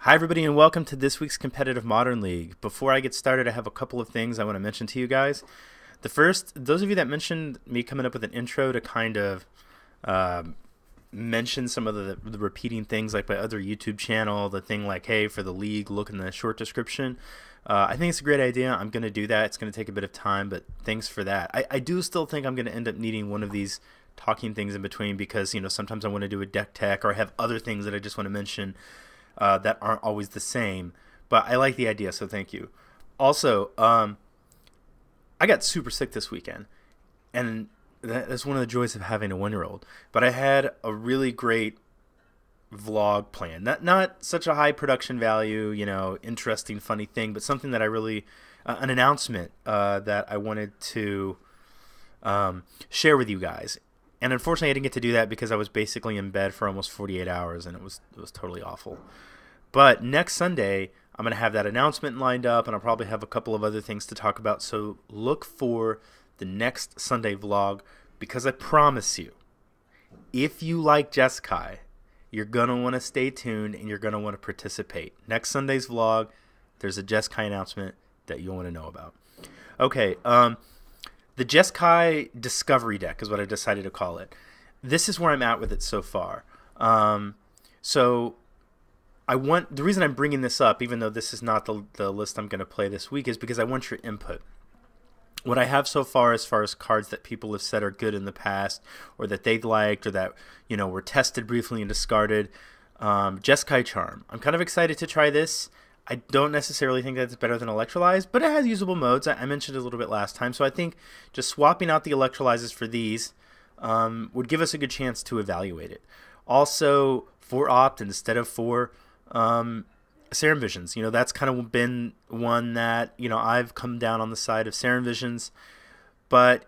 Hi, everybody, and welcome to this week's Competitive Modern League. Before I get started, I have a couple of things I want to mention to you guys. The first, those of you that mentioned me coming up with an intro to kind of uh, mention some of the repeating things like my other YouTube channel, the thing like, hey, for the league, look in the short description. I think it's a great idea. I'm going to do that. It's going to take a bit of time, but thanks for that. I do still think I'm going to end up needing one of these talking things in between because, sometimes I want to do a deck tech or I have other things that I just want to mention that aren't always the same. But I like the idea, so thank you. Also, I got super sick this weekend, and that's one of the joys of having a 1-year-old. But I had a really great vlog plan. Not such a high production value, interesting, funny thing, but something that I really an announcement that I wanted to share with you guys. And unfortunately, I didn't get to do that because I was basically in bed for almost 48 hours, and it was totally awful. But next Sunday, I'm going to have that announcement lined up, and I'll probably have a couple of other things to talk about. So look for the next Sunday vlog, because I promise you, if you like Jeskai, you're going to want to stay tuned, and you're going to want to participate. Next Sunday's vlog, there's a Jeskai announcement that you'll want to know about. Okay, the Jeskai Discovery Deck is what I decided to call it. This is where I'm at with it so far. So the reason I'm bringing this up, even though this is not the list I'm going to play this week, is because I want your input. What I have so far as cards that people have said are good in the past, or that they liked, or that were tested briefly and discarded. Jeskai Charm. I'm kind of excited to try this. I don't necessarily think that it's better than Electrolyze, but it has usable modes. I mentioned it a little bit last time, so I think just swapping out the Electrolyzes for these would give us a good chance to evaluate it. Also, for Opt instead of for Serum Visions, that's kind of been one that I've come down on the side of Serum Visions, but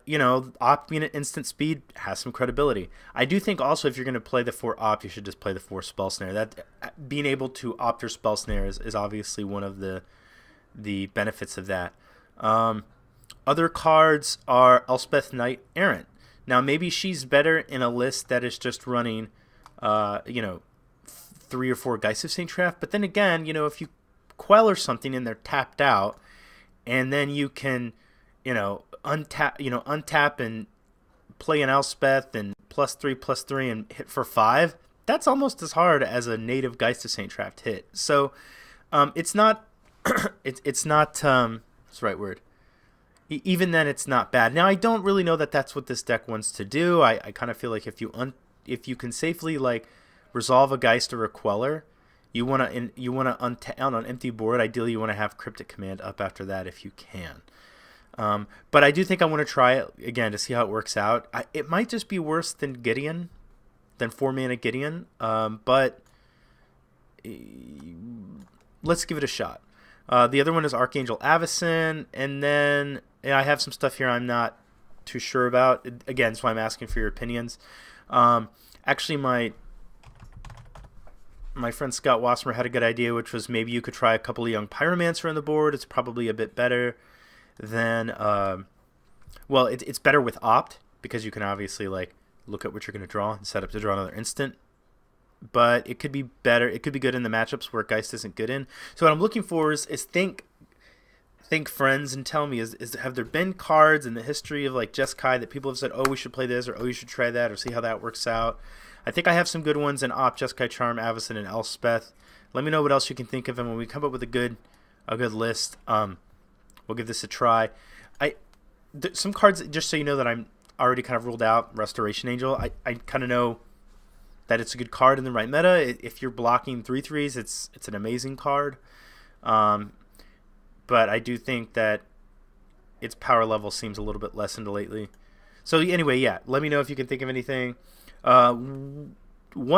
Opt being at instant speed has some credibility. I do think also if you're going to play the 4 Opt, you should just play the 4 Spell Snare. That being able to opt your Spell Snare is obviously one of the benefits of that. Other cards are Elspeth Knight Errant. Now maybe she's better in a list that is just running 3 or 4 Geist of St. Traff, but then again, if you quell or something and they're tapped out, and then you can untap and play an Elspeth and +3/+3 and hit for 5. That's almost as hard as a native Geist of St. Traff hit. So it's not it's not what's the right word? Even then, it's not bad. Now I don't really know that that's what this deck wants to do. I kind of feel like if you can safely resolve a Geist or a Queller, you want to untap on an empty board. Ideally, you want to have Cryptic Command up after that if you can. But I do think I want to try it again to see how it works out. It might just be worse than 4-mana Gideon, but let's give it a shot. The other one is Archangel Avacyn, and then I have some stuff here I'm not too sure about. Again, that's why I'm asking for your opinions. Actually, my friend Scott Wasmer had a good idea, which was maybe you could try a couple of Young Pyromancer on the board. It's probably a bit better than it's better with Opt, because you can obviously look at what you're going to draw and set up to draw another instant. But it could be better. It could be good in the matchups where Geist isn't good in. So what I'm looking for is think friends and tell me, have there been cards in the history of Jeskai that people have said, oh, we should play this, or oh, you should try that, or see how that works out. I think I have some good ones in Opt, Jeskai Charm, Avacyn, and Elspeth. Let me know what else you can think of, and when we come up with a good list, we'll give this a try. Some cards, just so you know that I'm already kind of ruled out. Restoration Angel, I kind of know that it's a good card in the right meta. If you're blocking 3/3s, it's an amazing card. But I do think that its power level seems a little bit lessened lately. So anyway, yeah, let me know if you can think of anything. One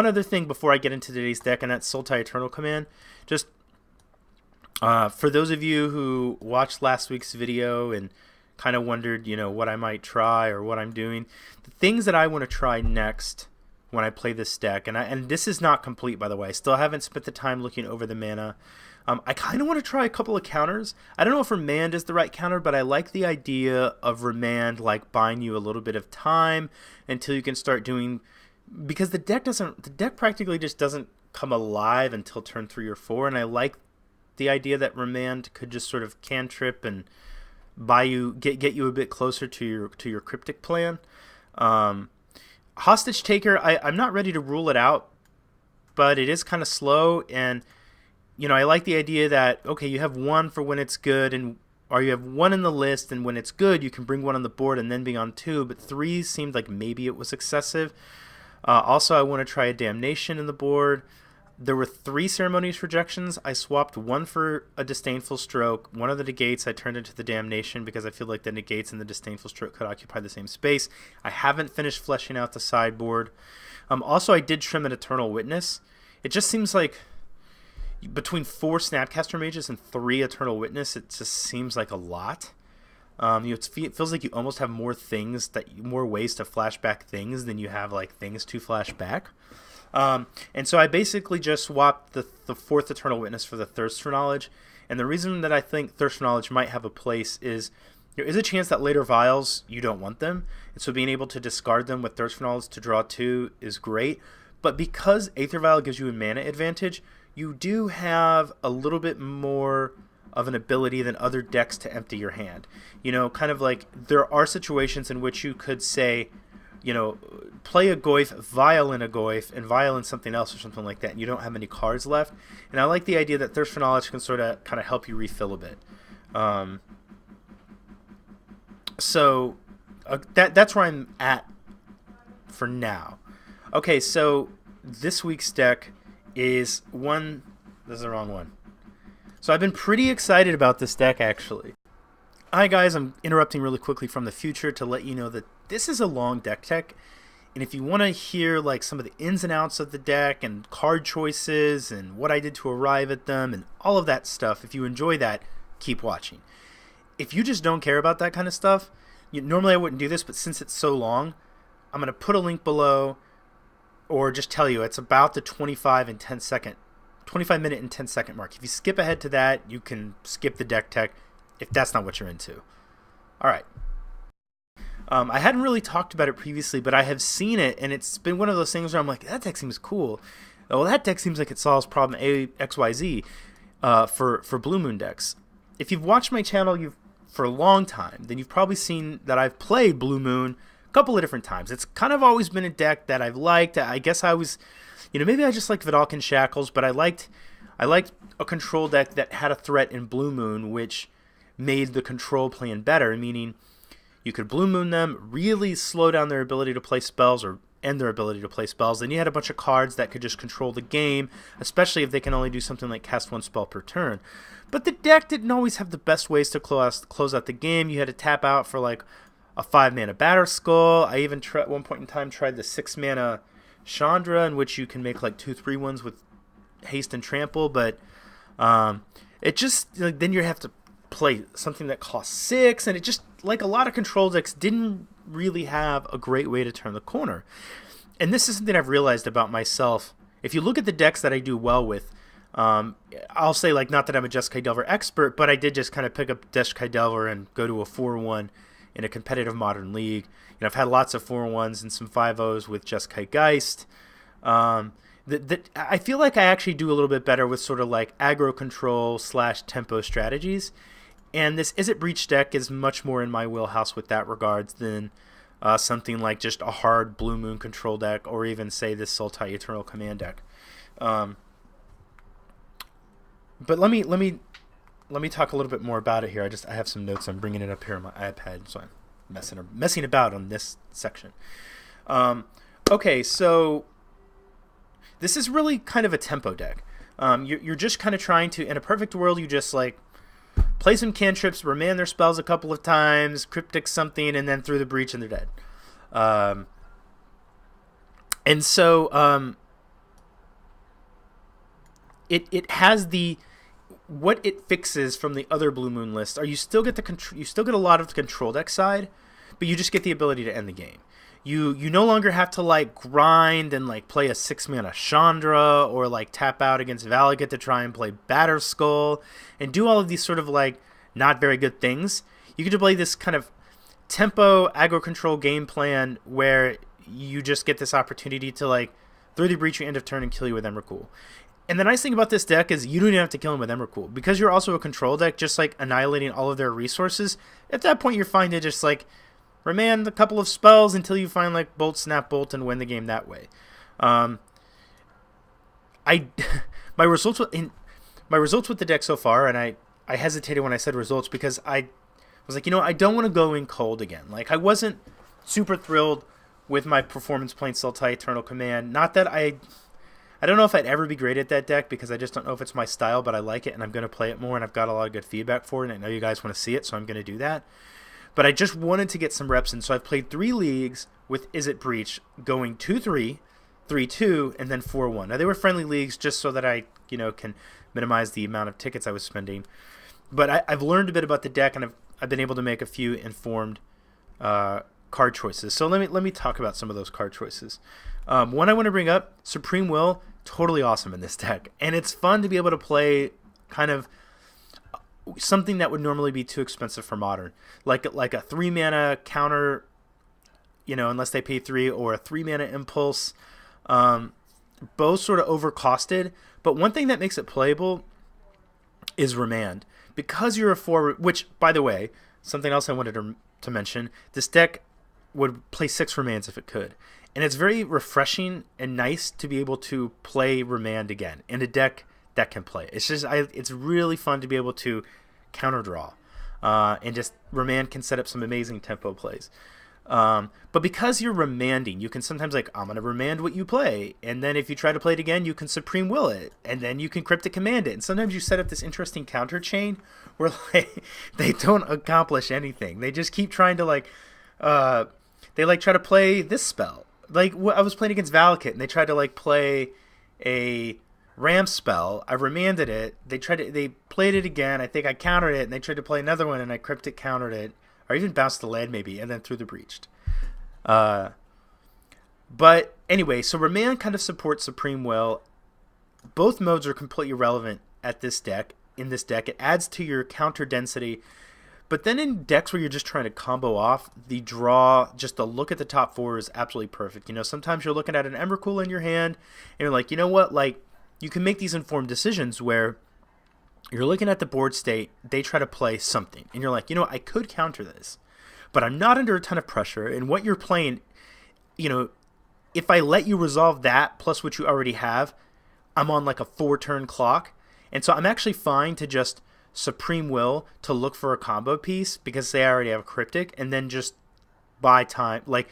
other thing before I get into today's deck, and that's Sultai Eternal Command. Just for those of you who watched last week's video and kind of wondered, what I might try or what I'm doing, the things that I want to try next when I play this deck, and this is not complete, by the way. I still haven't spent the time looking over the mana. I kind of want to try a couple of counters. I don't know if Remand is the right counter, but I like the idea of Remand buying you a little bit of time until you can start doing, because the deck practically just doesn't come alive until turn 3 or 4, and I like the idea that Remand could just sort of cantrip and buy you get you a bit closer to your cryptic plan. Hostage Taker, I'm not ready to rule it out, but it is kind of slow, and I like the idea that, okay, you have one for when it's good, or you have one in the list, and when it's good, you can bring one on the board and then be on 2, but 3 seemed like maybe it was excessive. Also, I want to try a Damnation in the board. There were 3 Ceremonious Rejections. I swapped one for a Disdainful Stroke. One of the negates I turned into the Damnation because I feel like the negates and the Disdainful Stroke could occupy the same space. I haven't finished fleshing out the sideboard. Also, I did trim an Eternal Witness. It just seems like between 4 Snapcaster Mages and 3 Eternal Witness, it just seems like a lot. It feels like you almost have more ways to flash back things than you have like things to flash back. And so I basically just swapped the 4th Eternal Witness for the Thirst for Knowledge. And the reason that I think Thirst for Knowledge might have a place is there is a chance that later vials you don't want them. And so being able to discard them with Thirst for Knowledge to draw 2 is great. But because Aether Vial gives you a mana advantage, you do have a little bit more of an ability than other decks to empty your hand. Kind of like there are situations in which you could say, play a Goyf, vial in a Goyf, and vial in something else or something like that, and you don't have any cards left. And I like the idea that Thirst for Knowledge can sort of kind of help you refill a bit. So that's where I'm at for now. Okay, so this week's deck is one... This is the wrong one. So I've been pretty excited about this deck, actually. Hi guys, I'm interrupting really quickly from the future to let you know that this is a long deck tech, and if you want to hear like some of the ins and outs of the deck and card choices and what I did to arrive at them and all of that stuff, if you enjoy that, keep watching. If you just don't care about that kind of stuff, normally I wouldn't do this, but since it's so long, I'm going to put a link below or just tell you it's about the 25 minute and 10 second mark. If you skip ahead to that, you can skip the deck tech if that's not what you're into. All right. I hadn't really talked about it previously, but I have seen it, and it's been one of those things where I'm like, that deck seems cool. Well, that deck seems like it solves problem XYZ for Blue Moon decks. If you've watched my channel for a long time, then you've probably seen that I've played Blue Moon a couple of different times. It's kind of always been a deck that I've liked. I guess I was, maybe I just like Vidalcan Shackles, but I liked a control deck that had a threat in Blue Moon, which made the control plan better, meaning you could Blue Moon them, really slow down their ability to play spells or end their ability to play spells. Then you had a bunch of cards that could just control the game, especially if they can only do something like cast 1 spell per turn. But the deck didn't always have the best ways to close out the game. You had to tap out for like a 5-mana Batter Skull. I even at one point in time tried the 6-mana Chandra, in which you can make like 2/3 with haste and trample, but it just then you have to play something that costs 6, and it just, like a lot of control decks, didn't really have a great way to turn the corner. And this is something I've realized about myself. If you look at the decks that I do well with, I'll say, like, not that I'm a Jeskai Delver expert, but I did just kind of pick up Jeskai Delver and go to a 4-1 in a competitive Modern League. I've had lots of 4-1s and some 5-0s with Jeskai Geist. I feel like I actually do a little bit better with sort of like aggro control / tempo strategies. And this Is It Breach deck is much more in my wheelhouse with that regards than something like just a hard Blue Moon control deck, or even say this Sultai Eternal Command deck. But let me talk a little bit more about it here. I have some notes. I'm bringing it up here on my iPad, so I'm messing about on this section. Okay, so this is really kind of a tempo deck. You're just kind of trying to, in a perfect world, you just like play some cantrips, remand their spells a couple of times, cryptic something, and then through the breach and they're dead. And so it has what it fixes from the other Blue Moon list are you still get a lot of the control deck side, but you just get the ability to end the game. You no longer have to like grind and like play a 6-mana Chandra or like tap out against Valakut to try and play Batter Skull and do all of these sort of like not very good things. You get to play this kind of tempo aggro control game plan where you just get this opportunity to like Through the Breach, you end of turn and kill you with Emrakul. And the nice thing about this deck is you don't even have to kill him with Emrakul. Because you're also a control deck, just like annihilating all of their resources, at that point you're fine to just like remand a couple of spells until you find like Bolt, Snap, Bolt, and win the game that way. My results with the deck so far, and I hesitated when I said results because I was like, I don't want to go in cold again. Like, I wasn't super thrilled with my performance playing Sultai Eternal Command. Not that I don't know if I'd ever be great at that deck because I just don't know if it's my style, but I like it and I'm going to play it more, and I've got a lot of good feedback for it, and I know you guys want to see it, so I'm going to do that. But I just wanted to get some reps in, so I've played 3 leagues with Is It Breach, going 2-3, 3-2, and then 4-1. Now, they were friendly leagues just so that I, can minimize the amount of tickets I was spending. But I've learned a bit about the deck, and I've been able to make a few informed card choices. So let me talk about some of those card choices. One I want to bring up, Supreme Will, totally awesome in this deck. And it's fun to be able to play kind of something that would normally be too expensive for Modern. Like a 3-mana counter, unless they pay 3, or a 3-mana Impulse. Both sort of overcosted. But one thing that makes it playable is Remand. Because you're a 4, which, by the way, something else I wanted to mention, this deck would play 6 Remands if it could. And it's very refreshing and nice to be able to play Remand again in a deck that can play. It's just, it's really fun to be able to counter draw. And just Remand can set up some amazing tempo plays. But because you're remanding, you can sometimes I'm going to remand what you play, and then if you try to play it again, you can Supreme Will it, and then you can Cryptic Command it, and sometimes you set up this interesting counter chain where they don't accomplish anything. They just keep trying to try to play this spell. I was playing against Valakut, and they tried to play a Ram spell. I remanded it. They played it again. I think I countered it, and they tried to play another one, and I Cryptic countered it. Or even bounced the land maybe, and then threw the Breached. But anyway, so Remand kind of supports Supreme Will. Both modes are completely relevant at this deck. In this deck, it adds to your counter density. But then in decks where you're just trying to combo off, the draw, just the look at the top 4 is absolutely perfect. Sometimes you're looking at an Emrakul in your hand, and you're like, you know what? You can make these informed decisions where you're looking at the board state, they try to play something, and you're like, I could counter this, but I'm not under a ton of pressure, and what you're playing, if I let you resolve that plus what you already have, I'm on a 4-turn clock, and so I'm actually fine to just Supreme Will to look for a combo piece, because they already have a Cryptic, and then just buy time, I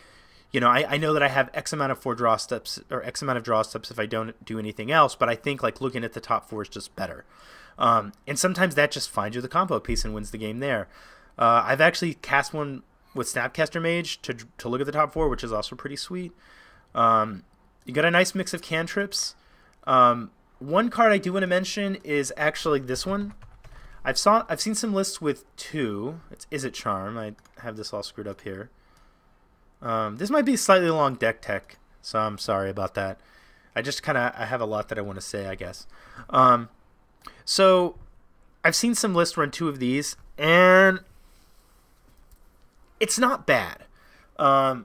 know that I have X amount of 4 draw steps, or X amount of draw steps if I don't do anything else, but I think looking at the top 4 is just better. And sometimes that just finds you the combo piece and wins the game there. I've actually cast one with Snapcaster Mage to look at the top 4, which is also pretty sweet. You got a nice mix of cantrips. One card I do want to mention is actually this one. I've seen some lists with 2. It's Is It Charm. I have this all screwed up here. This might be slightly long deck tech, so I'm sorry about that. I have a lot that I want to say, I guess. So I've seen some lists run 2 of these, and it's not bad. I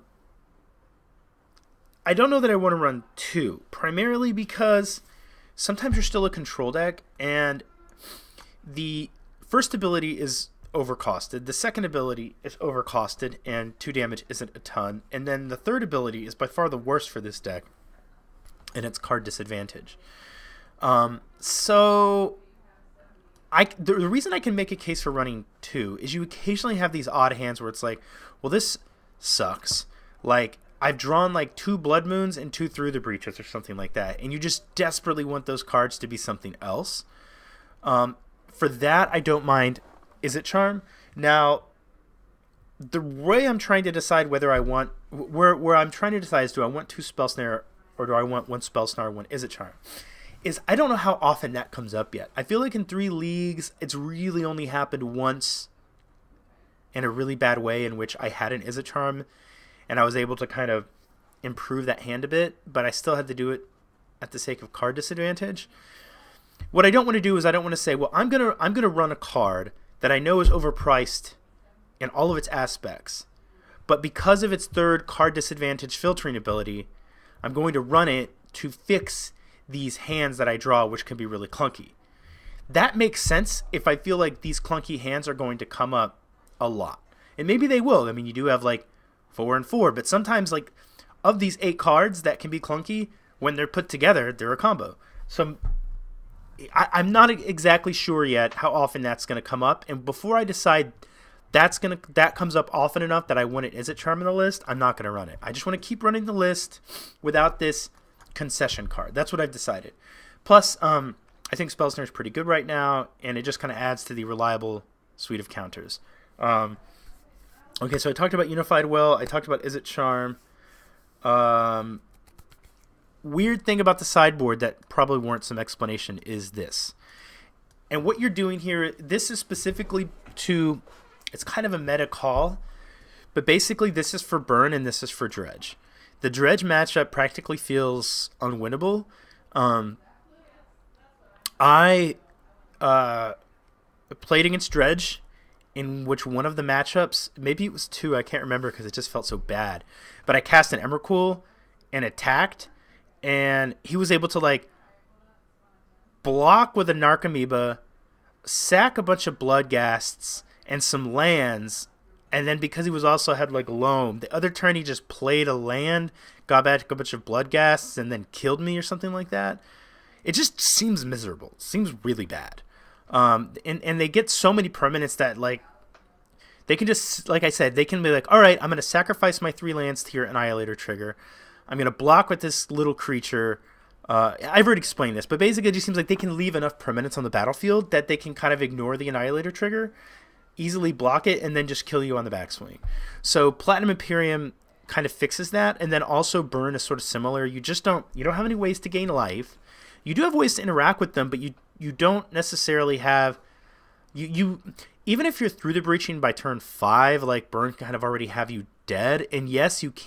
don't know that I want to run 2, primarily because sometimes you're still a control deck, and the first ability is overcosted. The second ability is overcosted, and 2 damage isn't a ton. And then the third ability is by far the worst for this deck, and it's card disadvantage. So the reason I can make a case for running 2 is you occasionally have these odd hands where it's well, this sucks. I've drawn 2 Blood Moons and 2 Through the Breaches or something like that, and you just desperately want those cards to be something else. For that, I don't mind Is It Charm. Now, the way I'm trying to decide whether I want, where I'm trying to decide is, do I want 2 Spell Snare, or do I want 1 Spell Snare, 1 Is It Charm? Is I don't know how often that comes up yet. I feel like in 3 leagues, it's really only happened once in a really bad way, in which I had an Is It Charm, and I was able to kind of improve that hand a bit, but I still had to do it at the sake of card disadvantage. What I don't want to do is I don't want to say, well, I'm gonna run a card that I know is overpriced in all of its aspects, but because of its third card disadvantage filtering ability, I'm going to run it to fix these hands that I draw, which can be really clunky. That makes sense if I feel like these clunky hands are going to come up a lot. And maybe they will. I mean, you do have like 4 and 4, but sometimes like of these 8 cards that can be clunky, when they're put together, they're a combo. So I'm not exactly sure yet how often that's going to come up. And before I decide that comes up often enough that I want it as a charm on the list, I'm not going to run it. I just want to keep running the list without this concession card. That's what I've decided. Plus, I think Spellsnare is pretty good right now, and it just kind of adds to the reliable suite of counters. Okay, so I talked about Unified Will. I talked about Is It Charm. Weird thing about the sideboard that probably warrants some explanation is this. And what you're doing here, this is specifically to, it's kind of a meta call, but basically this is for Burn and this is for Dredge. The Dredge matchup practically feels unwinnable. I played against Dredge, in which one of the matchups, maybe it was 2, I can't remember because it just felt so bad, but I cast an Emrakul and attacked, and he was able to like block with a Narcomoeba, sack a bunch of Bloodghasts and some lands, and then because he was also had like Loam, the other turn he just played a land, got back a bunch of Bloodghasts, and then killed me or something like that. It just seems miserable. It seems really bad. And they get so many permanents that like they can just, like I said, they can be like, all right, I'm going to sacrifice my 3 lands to your Annihilator trigger. I'm going to block with this little creature. I've already explained this, but basically it just seems like they can leave enough permanents on the battlefield that they can kind of ignore the Annihilator trigger, easily block it, and then just kill you on the backswing. So Platinum Imperium kind of fixes that, and then also Burn is sort of similar. You don't have any ways to gain life. You do have ways to interact with them, but you don't necessarily have you even if you're through the breaching by turn 5, like Burn kind of already have you dead. And yes, you'd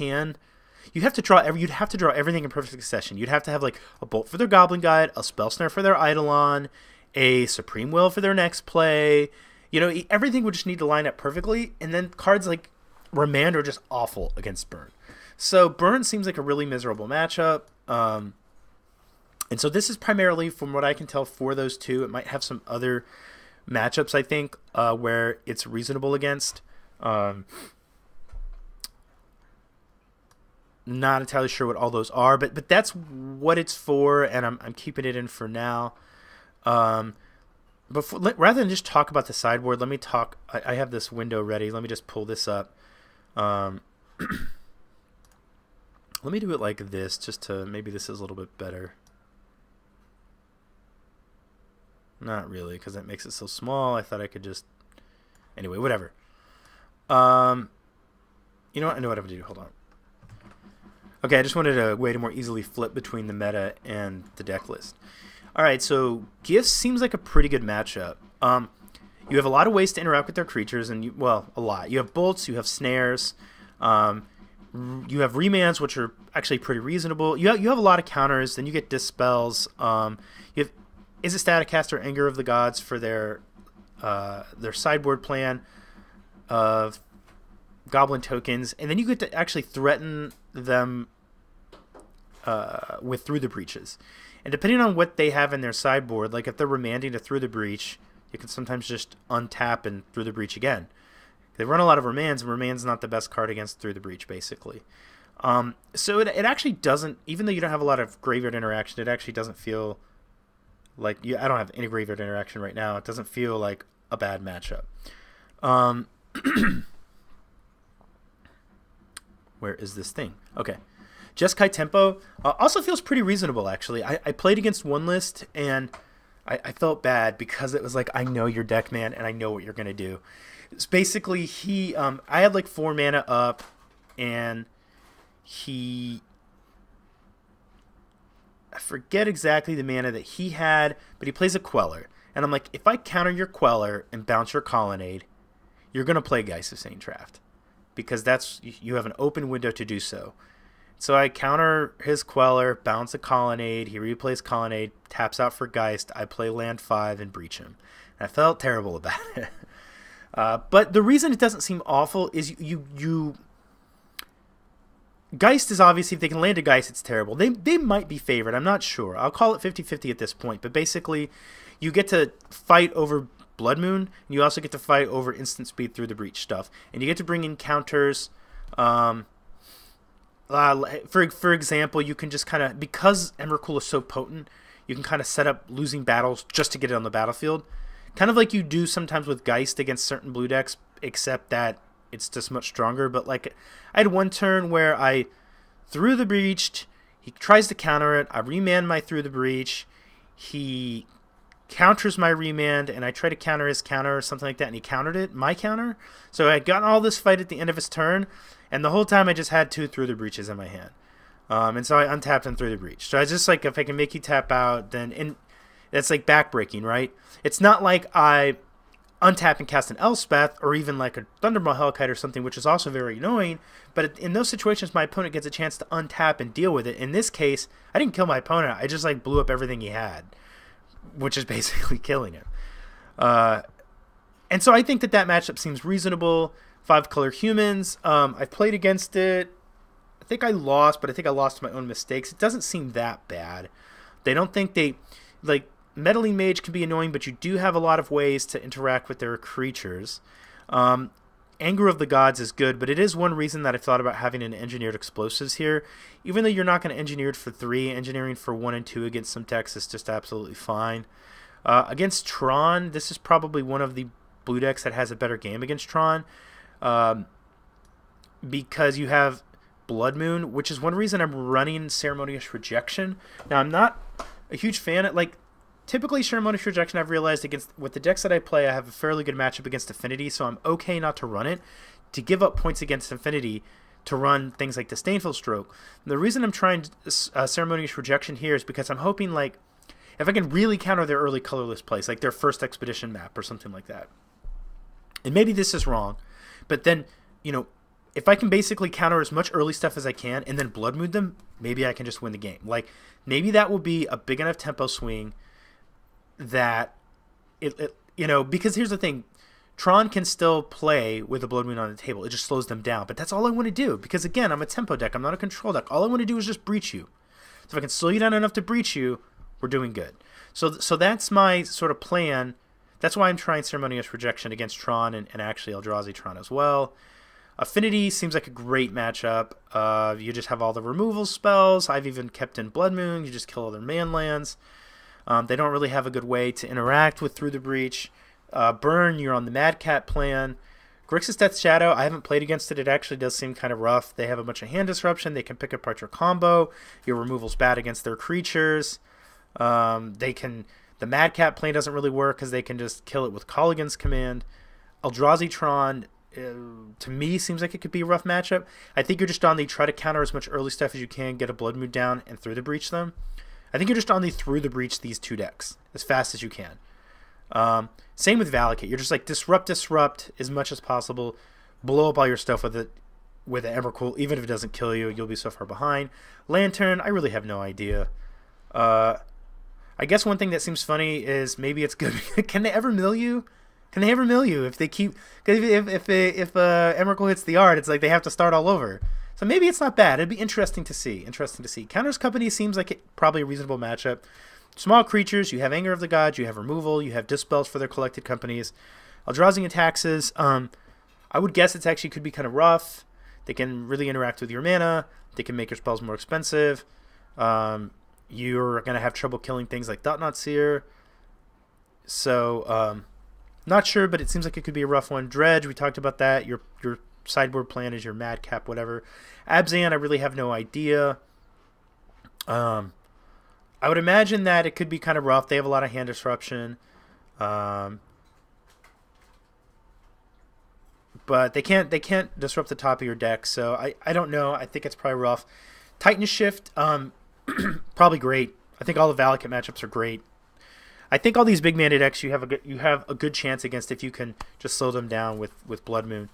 have to draw everything in perfect succession. You'd have to have like a Bolt for their Goblin Guide, a Spell Snare for their Eidolon, a Supreme Will for their next play. Everything would just need to line up perfectly, and then cards like Remand are just awful against Burn. So Burn seems like a really miserable matchup. And so this is primarily, from what I can tell, for those 2. It might have some other matchups, I think, where it's reasonable against. Not entirely sure what all those are, but that's what it's for, and I'm keeping it in for now. Rather than just talk about the sideboard, let me talk. I have this window ready. Let me just pull this up. Let me do it like this, just to maybe this is a little bit better. Not really, because that makes it so small. I thought I could just... Anyway, whatever. You know what? I know what I'm going to do. Hold on. Okay, I just wanted a way to more easily flip between the meta and the deck list. Alright, so Gifts seems like a pretty good matchup. You have a lot of ways to interact with their creatures, and a lot. You have Bolts, you have Snares, you have Remands, which are actually pretty reasonable. You have a lot of counters, then you get Dispels. You have Is It Staticaster Anger of the Gods for their sideboard plan of Goblin tokens, and then you get to actually threaten them with Through the Breaches. And depending on what they have in their sideboard, like if they're remanding to Through the Breach, you can sometimes just untap and Through the Breach again. They run a lot of Remands, and Remand's not the best card against Through the Breach, basically. So it actually doesn't, even though you don't have a lot of graveyard interaction, it actually doesn't feel like I don't have any graveyard interaction right now. It doesn't feel like a bad matchup. Where is this thing? Okay. Jeskai Tempo also feels pretty reasonable, actually. I played against one list, and I felt bad because it was like, I know your deck, man, and I know what you're going to do. It's basically, I had like 4 mana up, and I forget exactly the mana that he had, but he plays a Queller. And I'm like, if I counter your Queller and bounce your Colonnade, you're going to play Geist of Saint Draft. Because you have an open window to do so. So I counter his Queller, bounce a Colonnade, he replays Colonnade, taps out for Geist, I play land 5 and breach him. And I felt terrible about it. But the reason it doesn't seem awful is Geist is obviously, if they can land a Geist, it's terrible. They might be favored. I'm not sure. I'll call it 50-50 at this point. But basically, you get to fight over Blood Moon, and you also get to fight over instant speed through the breach stuff. And you get to bring in counters. For example, you can just kind of, because Emrakul is so potent, you can kind of set up losing battles just to get it on the battlefield. Kind of like you do sometimes with Geist against certain blue decks, except that it's just much stronger. But like, I had one turn where I threw the breach, he tries to counter it, I remand my through the breach, he counters my remand, and I try to counter his counter or something like that, and he countered it, my counter. So I had gotten all this fight at the end of his turn, and the whole time I just had 2 through the breaches in my hand. And so I untapped and threw the breach. So I was just like, if I can make you tap out, then... And that's like backbreaking, right? It's not like I untap and cast an Elspeth, or even like a Thunderbolt Hellkite or something, which is also very annoying. But in those situations, my opponent gets a chance to untap and deal with it. In this case, I didn't kill my opponent. I just like blew up everything he had, which is basically killing him. And so I think that matchup seems reasonable. 5-color humans. I've played against it. I think I lost, but I think I lost to my own mistakes. It doesn't seem that bad. They don't think they... Like, Meddling Mage can be annoying, but you do have a lot of ways to interact with their creatures. Anger of the Gods is good, but it is one reason that I've thought about having an Engineered Explosives here. Even though you're not going to engineer it for 3, engineering for 1 and 2 against some decks is just absolutely fine. Against Tron, this is probably one of the blue decks that has a better game against Tron. Because you have Blood Moon, which is one reason I'm running Ceremonious Rejection. Now, I'm not a huge fan of, like, typically Ceremonious Rejection, I've realized with the decks that I play, I have a fairly good matchup against Affinity, so I'm okay not to run it. To give up points against Affinity to run things like Disdainful Stroke. The reason I'm trying Ceremonious Rejection here is because I'm hoping, like, if I can really counter their early colorless plays, like their first Expedition map or something like that. And maybe this is wrong, but then, you know, if I can basically counter as much early stuff as I can and then Blood Moon them, maybe I can just win the game. Like, maybe that will be a big enough tempo swing that it you know, because here's the thing, Tron can still play with a Blood Moon on the table. It just slows them down. But that's all I want to do, because again, I'm a tempo deck. I'm not a control deck. All I want to do is just breach you. So if I can slow you down enough to breach you, we're doing good. So that's my sort of plan. That's why I'm trying Ceremonious Rejection against Tron and actually Eldrazi Tron as well. Affinity seems like a great matchup. You just have all the removal spells. I've even kept in Blood Moon. You just kill other man lands. They don't really have a good way to interact with Through the Breach. Burn, you're on the Madcat plan. Grixis Death's Shadow, I haven't played against it. It actually does seem kind of rough. They have a bunch of hand disruption. They can pick apart your combo. Your removal's bad against their creatures. The Madcat plan doesn't really work because they can just kill it with Colligan's Command. Eldrazi Tron, to me, seems like it could be a rough matchup. I think you're just on the try to counter as much early stuff as you can, get a Blood Moon down, and Through the Breach them. I think you're just on the Through the Breach these two decks as fast as you can. Same with Valakut. You're just like disrupt as much as possible. Blow up all your stuff with it, with an Emrakul. Even if it doesn't kill you, you'll be so far behind. Lantern, I really have no idea. I guess one thing that seems funny is maybe it's good. Can they ever mill you? Can they ever mill you if they keep? Because if Emrakul hits the yard, it's like they have to start all over. So maybe it's not bad. It'd be interesting to see. Counters Company seems like probably a reasonable matchup. Small creatures, you have Anger of the Gods, you have removal, you have dispels for their collected companies. Eldrazi and taxes, I would guess it actually could be kind of rough. They can really interact with your mana. They can make your spells more expensive. You're going to have trouble killing things like Thought-Knot Seer. So, not sure, but it seems like it could be a rough one. Dredge, we talked about that. Your sideboard plan is your Madcap, whatever. Abzan, I really have no idea. I would imagine that it could be kind of rough. They have a lot of hand disruption. But they can't disrupt the top of your deck, so I don't know. I think it's probably rough. Titan Shift, probably great. I think all the Valakut matchups are great. I think all these big mana decks you have a good chance against if you can just slow them down with Blood Moon.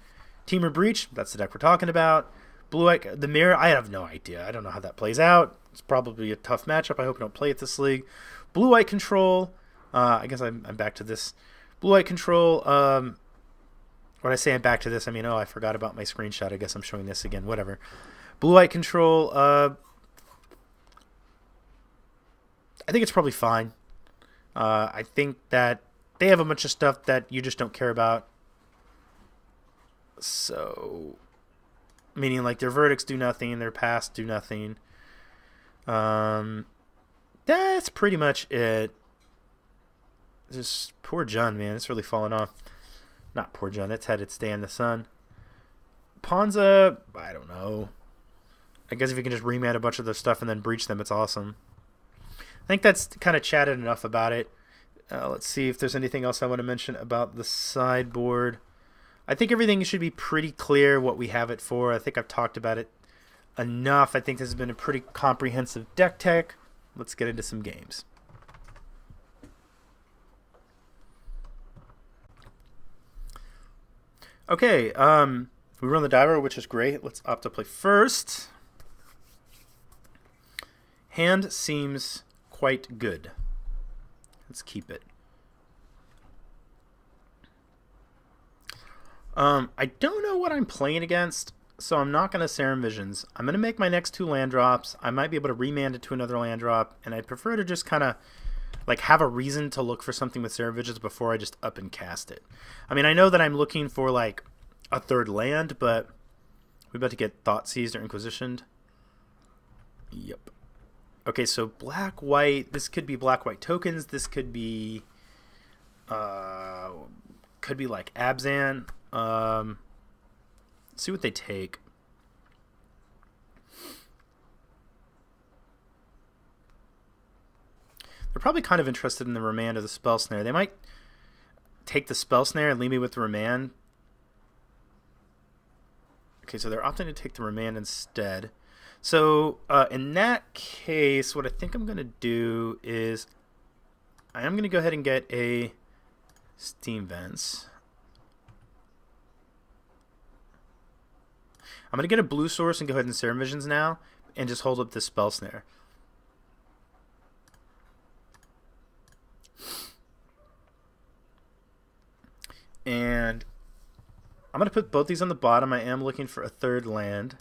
Temur Breach, that's the deck we're talking about. Blue-White, the Mirror, I have no idea. I don't know how that plays out. It's probably a tough matchup. I hope I don't play it this league. Blue-White Control, I guess I'm back to this. Blue-White Control, when I say I'm back to this, I mean, I forgot about my screenshot. I guess I'm showing this again, whatever. Blue-white control, I think it's probably fine. I think that they have a bunch of stuff that you just don't care about. So, meaning like their verdicts do nothing, their past do nothing. That's pretty much it. Just poor Jun, man. It's really fallen off. Not poor Jun. It's had its day in the sun. Ponza, I don't know. I guess if you can just remand a bunch of their stuff and then breach them, it's awesome. I think that's kind of chatted enough about it. Let's see if there's anything else I want to mention about the sideboard. I think everything should be pretty clear what we have it for. I think I've talked about it enough. I think this has been a pretty comprehensive deck tech. Let's get into some games. Okay, we run the diver, which is great. Let's opt to play first. Hand seems quite good. Let's keep it. I don't know what I'm playing against, so I'm not going to Serum Visions. I'm going to make my next 2 land drops. I might be able to remand it to another land drop, and I'd prefer to just kind of like have a reason to look for something with Serum Visions before I just up and cast it. I mean, I know that I'm looking for like a 3rd land, but we're about to get Thought Seized or Inquisitioned. Yep. Okay, so black-white. This could be black-white tokens. This could be like Abzan. See what they take. They're probably kind of interested in the remand of the Spell Snare. They might take the Spell Snare and leave me with the remand. Okay, so they're opting to take the remand instead. So in that case, what I think I'm going to do is I am going to go ahead and get a Steam Vents. I'm going to get a blue source and go ahead and Serum Visions now and just hold up this Spell Snare. And I'm going to put both these on the bottom. I am looking for a 3rd land.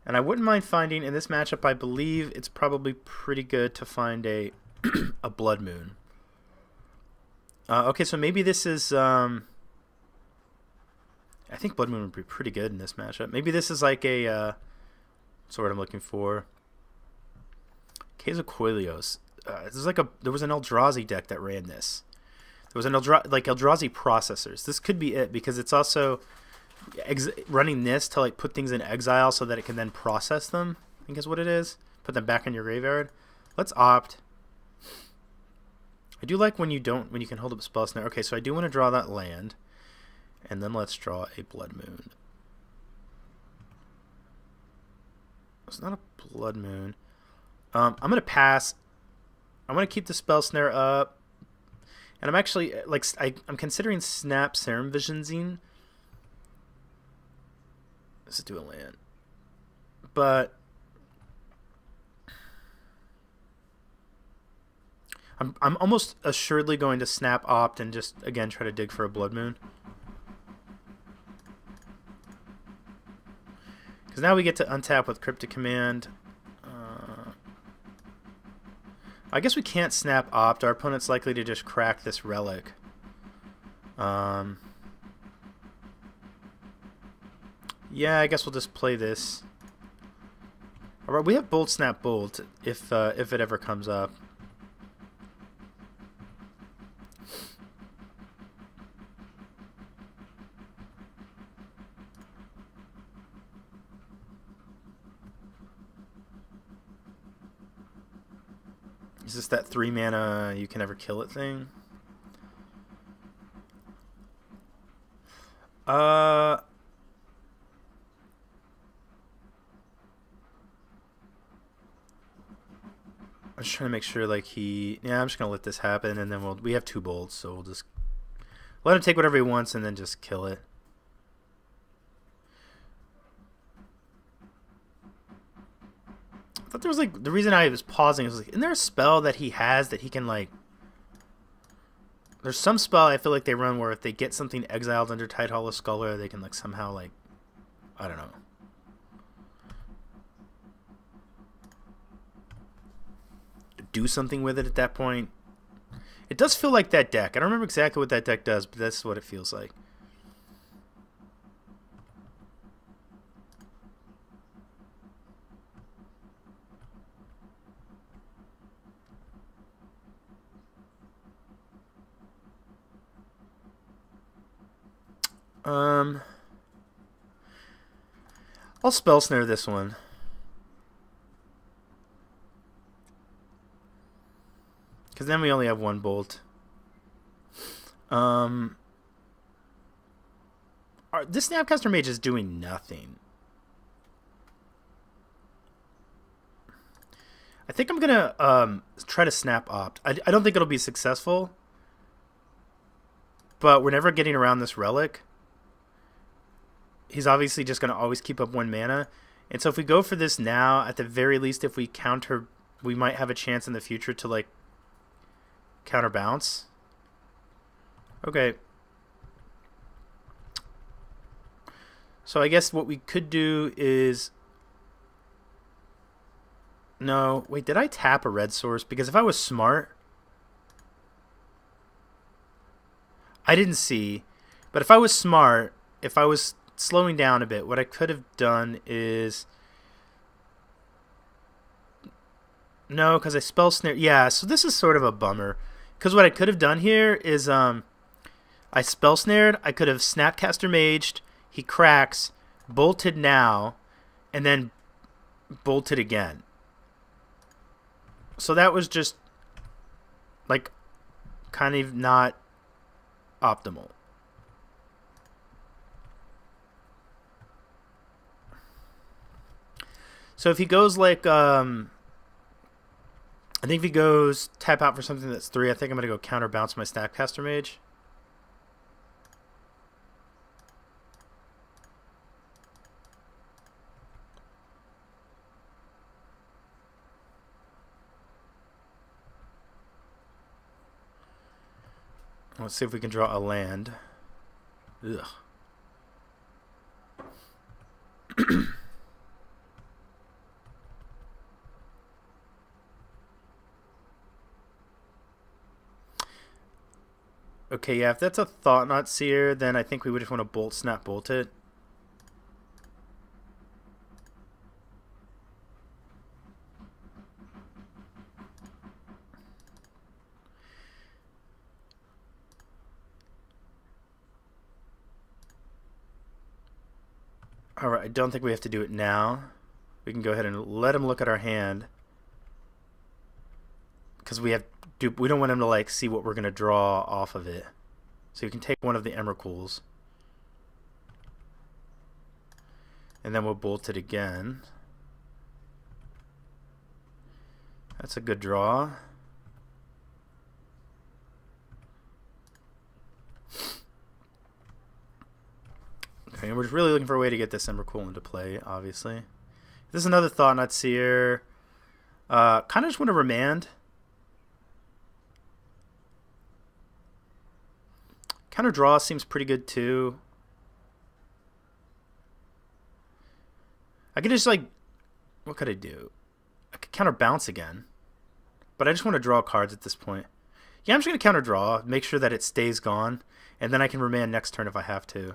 And I wouldn't mind finding, in this matchup, I believe it's probably pretty good to find a a Blood Moon. Okay, so maybe this is... I think Blood Moon would be pretty good in this matchup. Maybe this is like a... That's what I'm looking for. Caves of Coelios. There was an Eldrazi deck that ran this. There was an Eldrazi processors. This could be it, because it's also... running this to like put things in exile so that it can then process them, I think is what it is. Put them back in your graveyard. Let's opt. I do like when you can hold up Spell Snare. Okay, so I do want to draw that land, and then let's draw a Blood Moon. It's not a Blood Moon. I'm gonna pass. I want to keep the Spell Snare up, and I'm actually like I'm considering Snap Serum Visionsing. Let's do a land. But I'm almost assuredly going to Snap Opt and just again try to dig for a Blood Moon. Because now we get to untap with Cryptic Command. I guess we can't Snap Opt. Our opponent's likely to just crack this Relic. Yeah, I guess we'll just play this. Alright, we have Bolt Snap Bolt if it ever comes up. Is this that 3 mana you can never kill it thing? I'm just trying to make sure, like, yeah, I'm just going to let this happen, and then we have 2 bolts, so we'll just let him take whatever he wants and then just kill it. I thought there was, like, the reason I was pausing is, like, isn't there a spell that he has that he can, like, there's some spell I feel like they run where if they get something exiled under Tight Hollow Sculler, they can, like, somehow, like, I don't know. do something with it at that point. It does feel like that deck. I don't remember exactly what that deck does, but that's what it feels like. I'll spell snare this one. Because then we only have one bolt. This Snapcaster Mage is doing nothing. I think I'm going to try to Snap Opt. I don't think it'll be successful. But we're never getting around this relic. He's obviously just going to always keep up 1 mana. And so if we go for this now, at the very least, if we counter, we might have a chance in the future to, like, counterbounce. Okay. So I guess what we could do is... No, wait, did I tap a red source? Because if I was smart... I didn't see. But if I was smart, if I was slowing down a bit, what I could have done is... No, because I spell snare... Yeah, so this is sort of a bummer. Because what I could have done here is I spell snared, I could have Snapcaster Maged, he cracks, bolted now, and then bolted again. So that was just, like, kind of not optimal. So if he goes like, I think if he goes tap out for something that's 3, I think I'm going to go counterbounce my Snapcaster Mage. Let's see if we can draw a land. Ugh. Okay, yeah, if that's a Thought-Knot Seer, then I think we would just want to bolt, snap, bolt it. Alright, I don't think we have to do it now. We can go ahead and let him look at our hand. Because we don't want him to like see what we're going to draw off of it. So you can take one of the Emrakuls. And then we'll bolt it again. That's a good draw. Okay, and we're just really looking for a way to get this Emrakul into play, obviously. This is another Thought-Knot Seer. Kind of just want to remand. Counter draw seems pretty good too. I could just like, what could I do? I could counter bounce again. But I just want to draw cards at this point. Yeah, I'm just going to counter draw, make sure that it stays gone, and then I can remand next turn if I have to.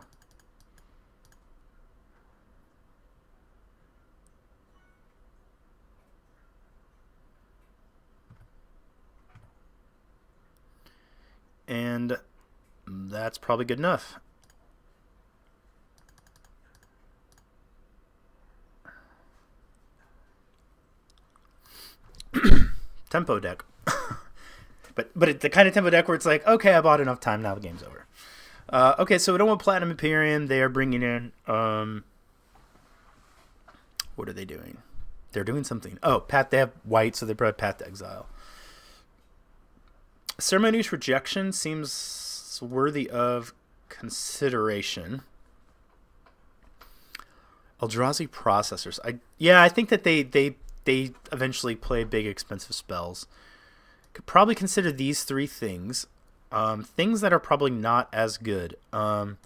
And that's probably good enough. Tempo deck. but the kind of tempo deck where it's like, okay, I bought enough time, now the game's over. Okay, so we don't want Platinum Imperium. They are bringing in... what are they doing? They're doing something. Oh, they have white, so they brought Path to Exile. Ceremonious Rejection seems worthy of consideration. Eldrazi Processors. I think that they eventually play big, expensive spells. Could probably consider these 3 things. Things that are probably not as good. The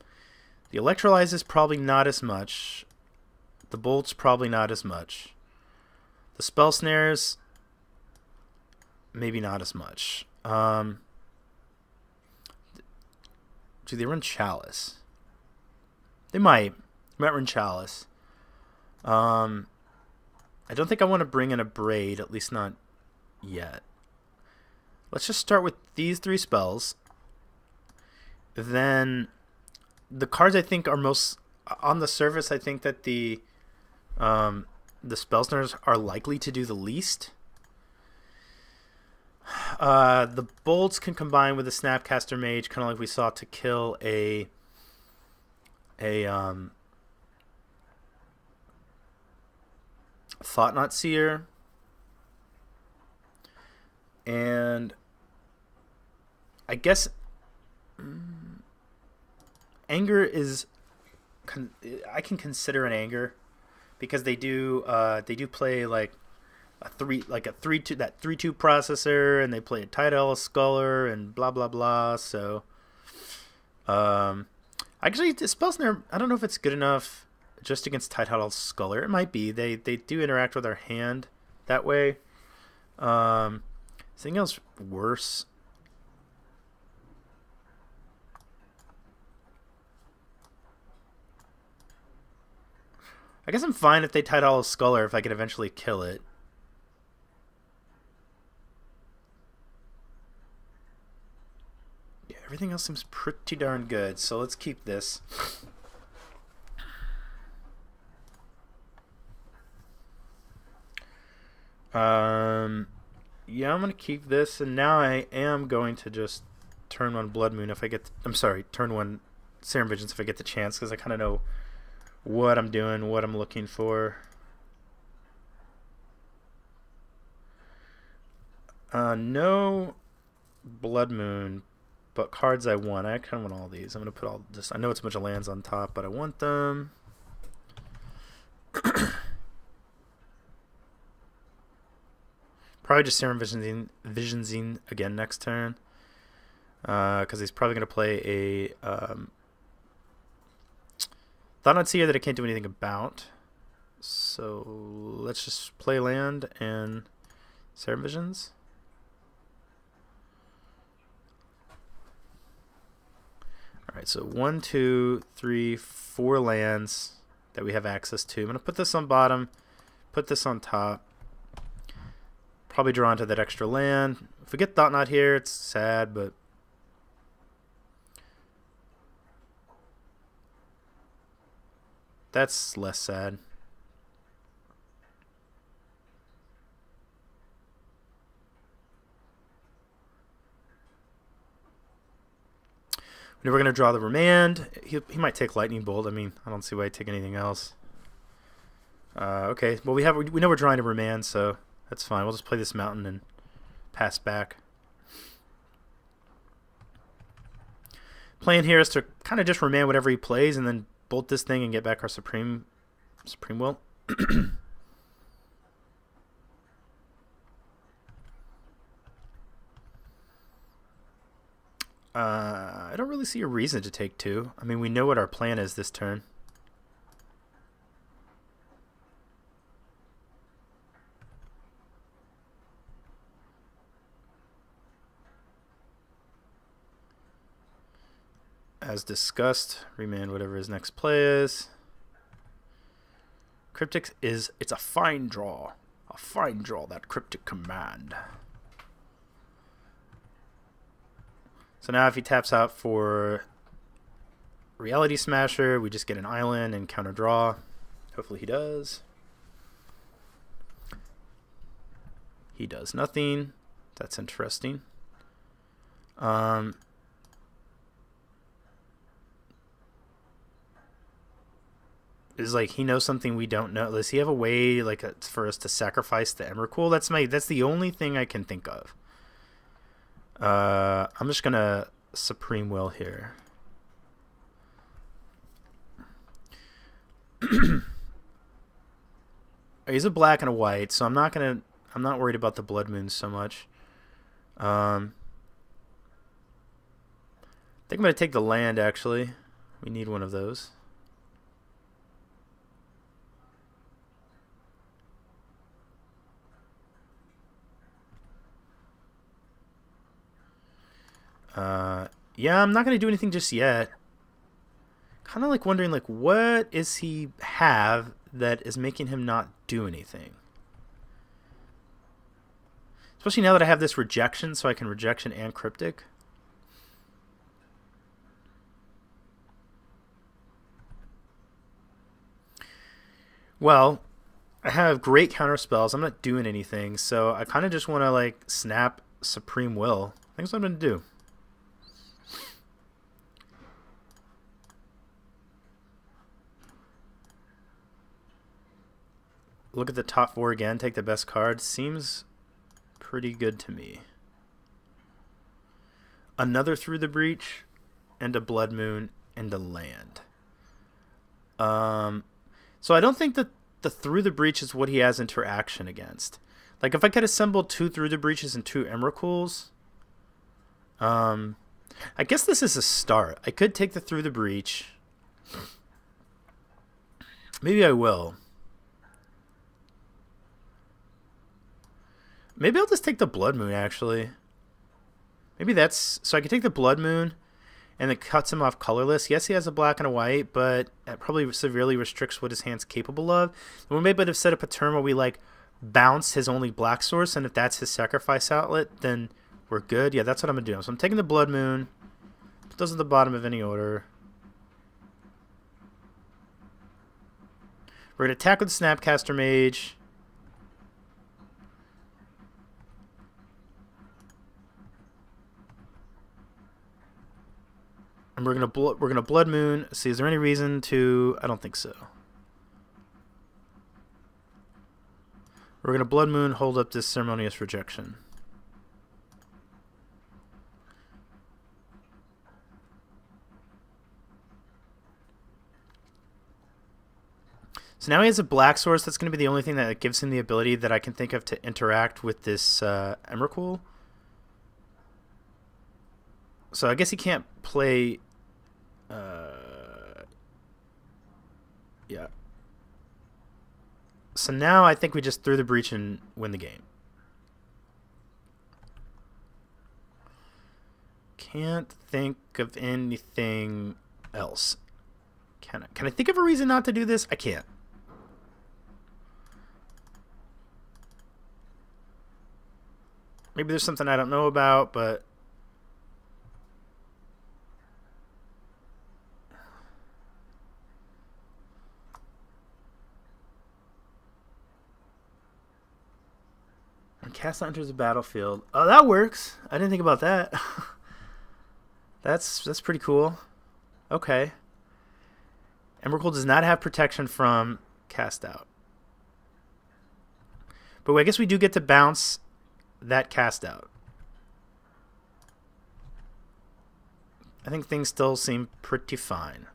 Electrolyze is probably not as much. The Bolt's probably not as much. The Spell Snares... maybe not as much. Do they run Chalice? They might. They might run Chalice. I don't think I want to bring in a Braid, at least not yet. Let's just start with these 3 spells. Then the cards I think are most on the surface. I think that the spell snares are likely to do the least. The bolts can combine with the Snapcaster Mage, kind of like we saw, to kill a Thought-Knot Seer. And I guess Anger is I can consider an Anger because they do play like a 3/2 that 3/2 processor, and they play a Tidal Sculler and blah blah blah. So actually the spell snare, I don't know if it's good enough just against Tidal Sculler. It might be. They do interact with our hand that way. Something else worse. I guess I'm fine if they Tidal Sculler if I could eventually kill it. Yeah, everything else seems pretty darn good, so let's keep this. Yeah, I'm gonna keep this, and now I am going to just turn 1 Blood Moon if I get. Turn 1 Serum Visions if I get the chance, because I kind of know what I'm doing, what I'm looking for. No Blood Moon, but cards I want. I kind of want all these. I'm gonna put all this. I know it's a bunch of lands on top, but I want them. Probably just Serum Visioning again next turn, because he's probably going to play a Thought-Knot Seer that I can't do anything about. So let's just play land and Serum Visions. Alright, so 1, 2, 3, 4 lands that we have access to. I'm going to put this on bottom, put this on top. Probably draw into that extra land. If we get Thought-Knot here, it's sad, but that's less sad. We're going to draw the Remand. He might take Lightning Bolt. I mean, I don't see why he'd take anything else. Okay, well we know we're drawing a Remand, so that's fine. We'll just play this Mountain and pass back. Plan here is to kind of just Remand whatever he plays and then bolt this thing and get back our Supreme Will. I don't really see a reason to take 2. I mean, we know what our plan is this turn. As discussed, Remand whatever his next play is. Cryptic it's a fine draw. A fine draw, that Cryptic Command. So now if he taps out for Reality Smasher, we just get an island and counter draw. Hopefully he does. He does nothing. That's interesting. Is like he knows something we don't know. Does he have a way for us to sacrifice the Emrakul? That's the only thing I can think of. I'm just gonna Supreme Will here. He's a black and a white, so I'm not worried about the Blood Moons so much. I think I'm gonna take the land. Actually, we need one of those. Yeah, I'm not going to do anything just yet. Kind of like wondering, like, what is he have that is making him not do anything? Especially now that I have this rejection, so I can rejection and cryptic. Well, I have great counter spells. I'm not doing anything, so I kind of just want to like snap Supreme Will. I think that's what I'm going to do. Look at the top 4 again, take the best card. Seems pretty good to me. Another Through the Breach, and a Blood Moon, and a land. So I don't think that the Through the Breach is what he has interaction against. Like, if I could assemble 2 Through the Breaches and 2 Emrakuls, I guess this is a start. I could take the Through the Breach. Maybe I will. Maybe I'll just take the Blood Moon, actually. Maybe that's... So I can take the Blood Moon, and it cuts him off colorless. Yes, he has a black and a white, but that probably severely restricts what his hand's capable of. And we maybe have set up a turn where we, like, bounce his only black source, and if that's his sacrifice outlet, then we're good. Yeah, that's what I'm going to do. So I'm taking the Blood Moon. Put those at the bottom of any order. We're going to attack with Snapcaster Mage. And we're gonna Blood Moon. See, is there any reason to? I don't think so. We're gonna Blood Moon, hold up this Ceremonious Rejection. So now he has a black source. That's going to be the only thing that gives him the ability that I can think of to interact with this Emrakul. So I guess he can't play... yeah. So now I think we just Through the Breach and win the game. Can't think of anything else. Can I think of a reason not to do this? I can't. Maybe there's something I don't know about, but... When Cast enters the battlefield... Oh, that works! I didn't think about that. That's pretty cool. Okay. Emrakul does not have protection from Cast Out. But I guess we do get to bounce that Cast Out. I think things still seem pretty fine.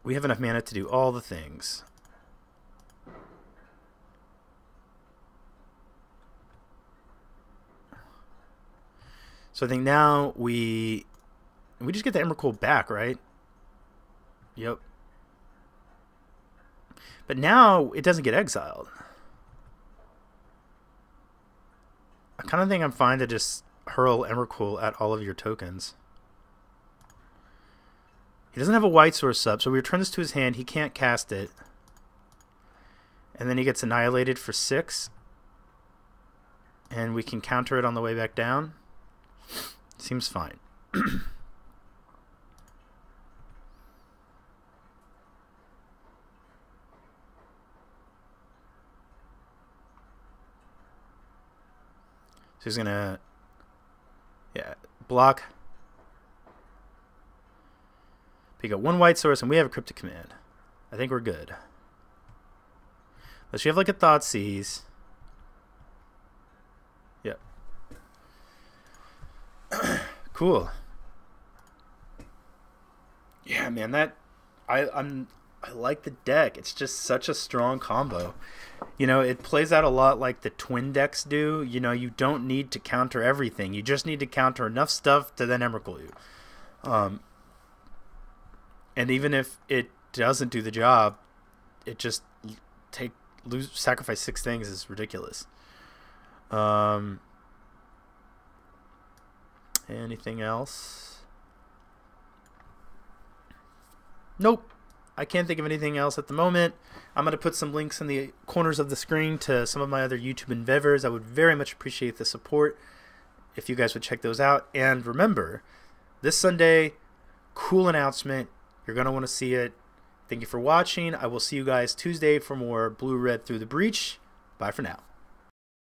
We have enough mana to do all the things. So I think now we just get the Emrakul back, right? Yep. But now it doesn't get exiled. I kind of think I'm fine to just hurl Emrakul at all of your tokens. He doesn't have a white source up, so we return this to his hand. He can't cast it. And then he gets annihilated for 6. And we can counter it on the way back down. Seems fine. So he's gonna, block. Pick up 1 white source, and we have a Cryptic Command. I think we're good. Unless you have like a Thoughtseize. Yep. Cool. Yeah, man, that I'm I like the deck. It's just such a strong combo. You know, it plays out a lot like the twin decks do. You know, you don't need to counter everything. You just need to counter enough stuff to then Emrakul you. And even if it doesn't do the job, it just sacrifice 6 things is ridiculous. Anything else? Nope. I can't think of anything else at the moment. I'm going to put some links in the corners of the screen to some of my other YouTube endeavors. I would very much appreciate the support if you guys would check those out. And remember, this Sunday, cool announcement. You're going to want to see it. Thank you for watching. I will see you guys Tuesday for more Blue Red Through the Breach. Bye for now.